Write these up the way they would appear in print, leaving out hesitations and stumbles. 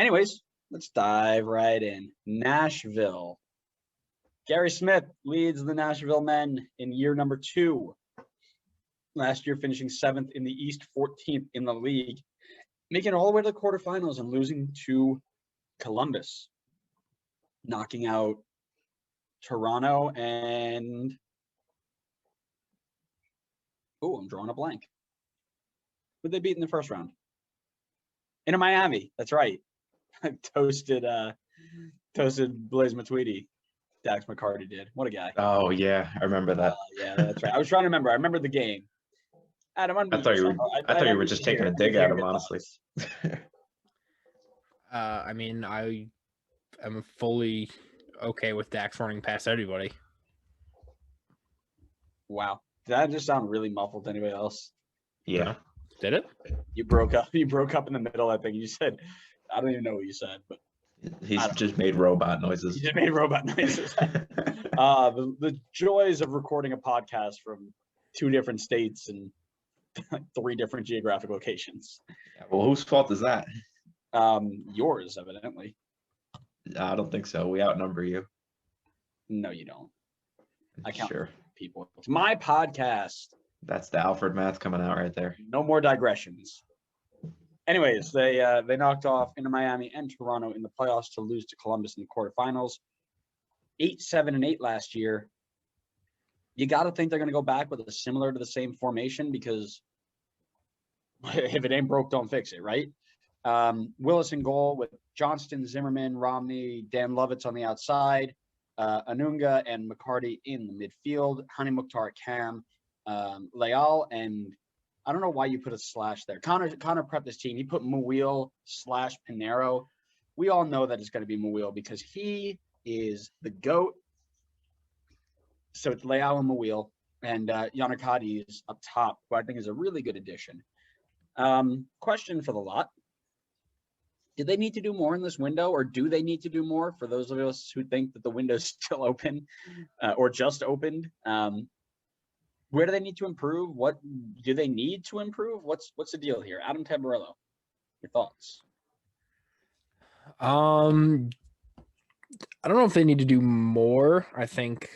Anyways, let's dive right in. Nashville. Gary Smith leads the Nashville men in year number 2. Last year, finishing 7th in the East, 14th in the league, making it all the way to the quarterfinals and losing to Columbus, knocking out Toronto and I'm drawing a blank. Who'd they beat in the first round? Into Miami. That's right. toasted Blaise Matuidi. Dax McCarty did. What a guy. Oh yeah, I remember that. Yeah, that's right. I was trying to remember. I remember the game. Adam, I thought you were just taking a dig at him, honestly. I mean, I am fully okay with Dax running past everybody. Wow. Did that just sound really muffled to anybody else? Yeah. Did it? You broke up. You broke up in the middle, I think. You said, I don't even know what you said, but he's just made robot noises. He just made robot noises. The joys of recording a podcast from 2 different states and 3 different geographic locations. Well, whose fault is that? Yours, evidently. I don't think so. We outnumber you. No, you don't. I count sure. People. It's my podcast. That's the Alfred math coming out right there. No more digressions. Anyways, they knocked off into Miami and Toronto in the playoffs to lose to Columbus in the quarterfinals. 8-7-8 last year. You got to think they're going to go back with a similar to the same formation because if it ain't broke, don't fix it, right? Willis in goal with Johnston, Zimmerman, Romney, Dan Lovitz on the outside, Anunga and McCarty in the midfield, Hani Mukhtar, Cam, Leal, and I don't know why you put a slash there. Connor prepped this team. He put Muwil / Pinero. We all know that it's going to be Muwil because he is the GOAT. So it's Leal and Muwil, and Yanakadi is up top, who I think is a really good addition. Question for the lot. Did they need to do more in this window, or do they need to do more for those of us who think that the window's still open or just opened? Where do they need to improve? What do they need to improve? What's the deal here? Adam Tamburello, your thoughts? I don't know if they need to do more. I think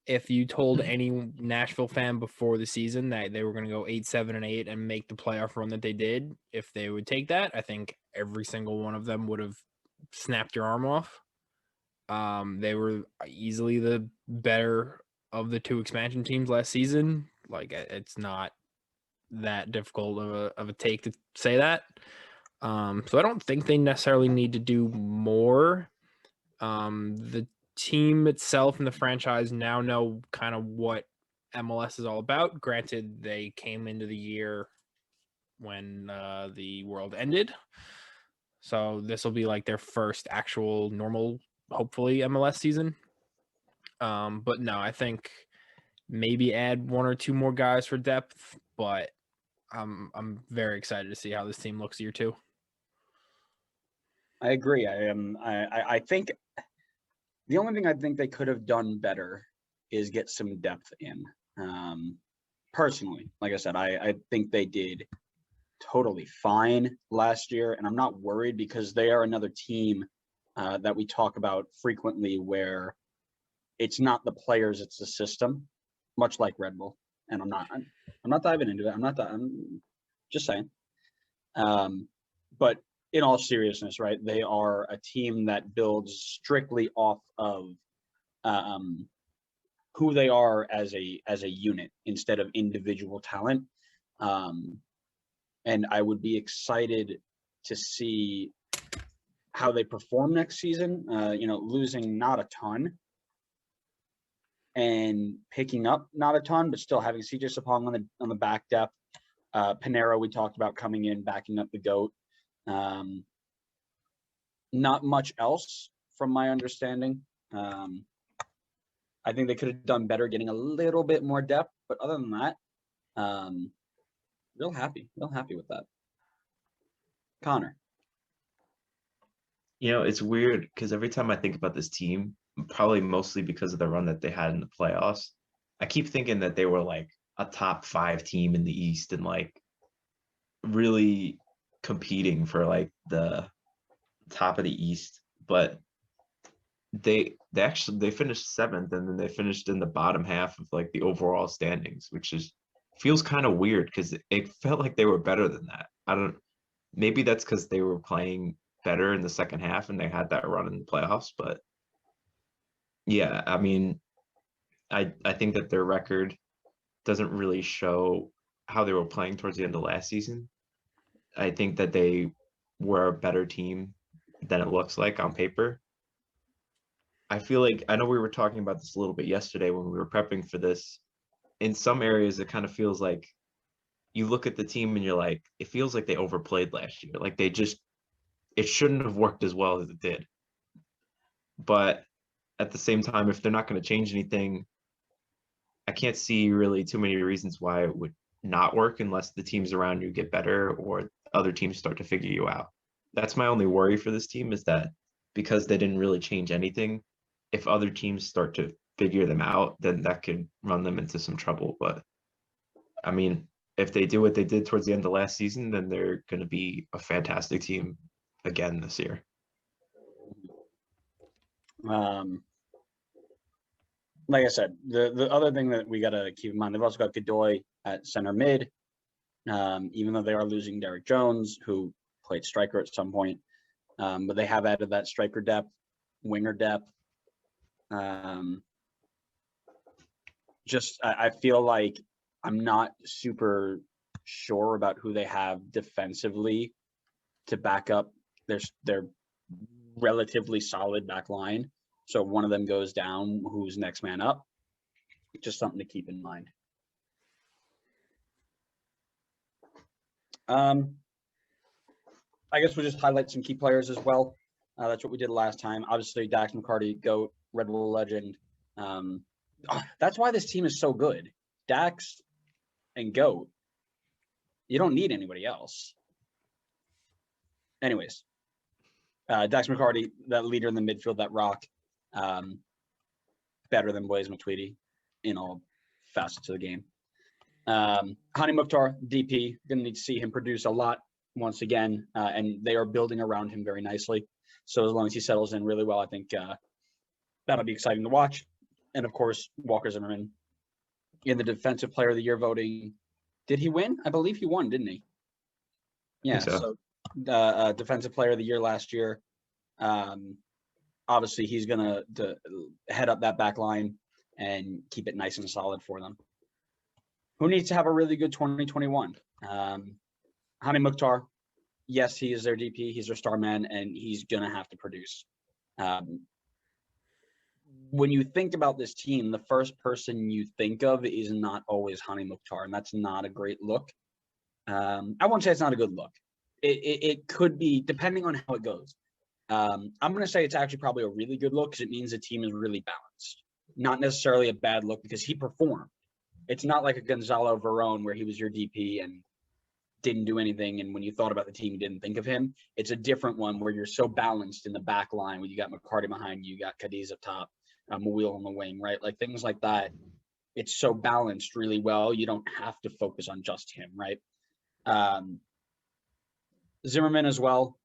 if you told any Nashville fan before the season that they were going to go 8-7-8 and make the playoff run that they did, if they would take that, I think every single one of them would have snapped your arm off. They were easily the better of the 2 expansion teams last season. Like, it's not that difficult of a take to say that. So I don't think they necessarily need to do more. The team itself and the franchise now know kind of what MLS is all about. Granted, they came into the year when the world ended. So this will be like their first actual normal, hopefully, MLS season. But no, I think maybe add 1 or 2 more guys for depth, but I'm very excited to see how this team looks year 2. I agree. I think the only thing I think they could have done better is get some depth in. Personally, like I said, I think they did totally fine last year, and I'm not worried because they are another team that we talk about frequently where it's not the players, it's the system, much like Red Bull. And I'm not diving into it. I'm just saying. But in all seriousness, right, they are a team that builds strictly off of who they are as a unit instead of individual talent. And I would be excited to see how they perform next season, losing not a ton and picking up not a ton, but still having CJ Sapong on the back depth. Pinero, we talked about coming in, backing up the GOAT. Not much else from my understanding. I think they could have done better getting a little bit more depth, but other than that, real happy with that. Connor. It's weird because every time I think about this team, probably mostly because of the run that they had in the playoffs, I keep thinking that they were like a top 5 team in the East and like really competing for like the top of the East, but they finished 7th, and then they finished in the bottom half of like the overall standings, which is feels kind of weird because it felt like they were better than that. Maybe that's because they were playing better in the second half and they had that run in the playoffs, but yeah, I mean, I think that their record doesn't really show how they were playing towards the end of last season. I think that they were a better team than it looks like on paper. I feel like I know we were talking about this a little bit yesterday when we were prepping for this. In some areas, it kind of feels like you look at the team and you're like, it feels like they overplayed last year. Like it shouldn't have worked as well as it did. But at the same time, if they're not going to change anything, I can't see really too many reasons why it would not work unless the teams around you get better or other teams start to figure you out. That's my only worry for this team, is that because they didn't really change anything, if other teams start to figure them out, then that could run them into some trouble. But I mean, if they do what they did towards the end of last season, then they're going to be a fantastic team again this year. Like I said, the other thing that we got to keep in mind, they've also got Godoy at center mid, even though they are losing Derek Jones, who played striker at some point, but they have added that striker depth, winger depth. I feel like I'm not super sure about who they have defensively to back up their relatively solid back line. So if one of them goes down, who's next man up? Just something to keep in mind. I guess we'll just highlight some key players as well. That's what we did last time. Obviously, Dax McCarty, GOAT, Red Bull legend. That's why this team is so good. Dax and GOAT. You don't need anybody else. Anyways, Dax McCarty, that leader in the midfield, that rock, better than Blaise Matuidi in all facets of the game. Hani Mukhtar, DP, gonna need to see him produce a lot once again, and they are building around him very nicely. So as long as he settles in really well, I think that'll be exciting to watch. And of course, Walker Zimmerman in the Defensive Player of the Year voting. Did he win? I believe he won, didn't he? Yeah. So Defensive Player of the Year last year. Obviously, he's gonna head up that back line and keep it nice and solid for them. Who needs to have a really good 2021? Hani Mukhtar. Yes, he is their DP. He's their star man, and he's going to have to produce. When you think about this team, the first person you think of is not always Hani Mukhtar, and that's not a great look. I won't say it's not a good look. It could be, depending on how it goes. I'm going to say it's actually probably a really good look because it means the team is really balanced. Not necessarily a bad look because he performed. It's not like a Gonzalo Verón where he was your DP and didn't do anything, and when you thought about the team, you didn't think of him. It's a different one where you're so balanced in the back line, where you got McCarty behind you, got Cadiz up top, Mouil on the wing, right? Like things like that. It's so balanced really well. You don't have to focus on just him, right? Zimmerman as well.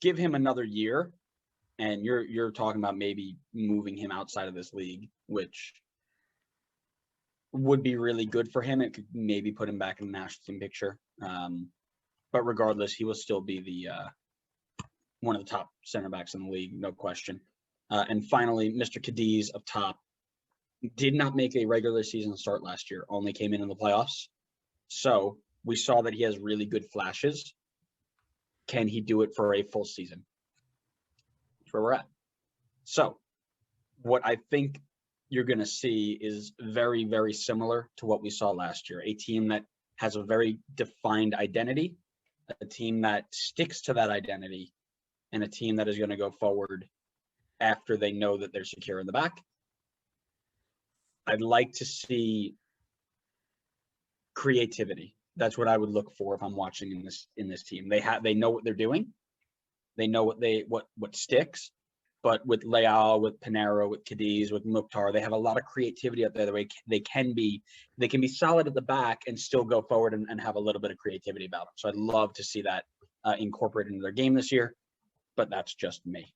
Give him another year, and you're talking about maybe moving him outside of this league, which would be really good for him. It could maybe put him back in the national team picture. But regardless, he will still be the one of the top center backs in the league, no question. And finally, Mr. Cadiz up top did not make a regular season start last year, only came in the playoffs. So we saw that he has really good flashes. Can he do it for a full season? That's where we're at. So what I think you're going to see is very, very similar to what we saw last year. A team that has a very defined identity, a team that sticks to that identity, and a team that is going to go forward after they know that they're secure in the back. I'd like to see creativity. That's what I would look for if I'm watching in this team. They know what they're doing. They know what sticks. But with Leal, with Pinero, with Cadiz, with Mukhtar, they have a lot of creativity out there. The way they can be solid at the back and still go forward and have a little bit of creativity about them. So I'd love to see that incorporated into their game this year, but that's just me.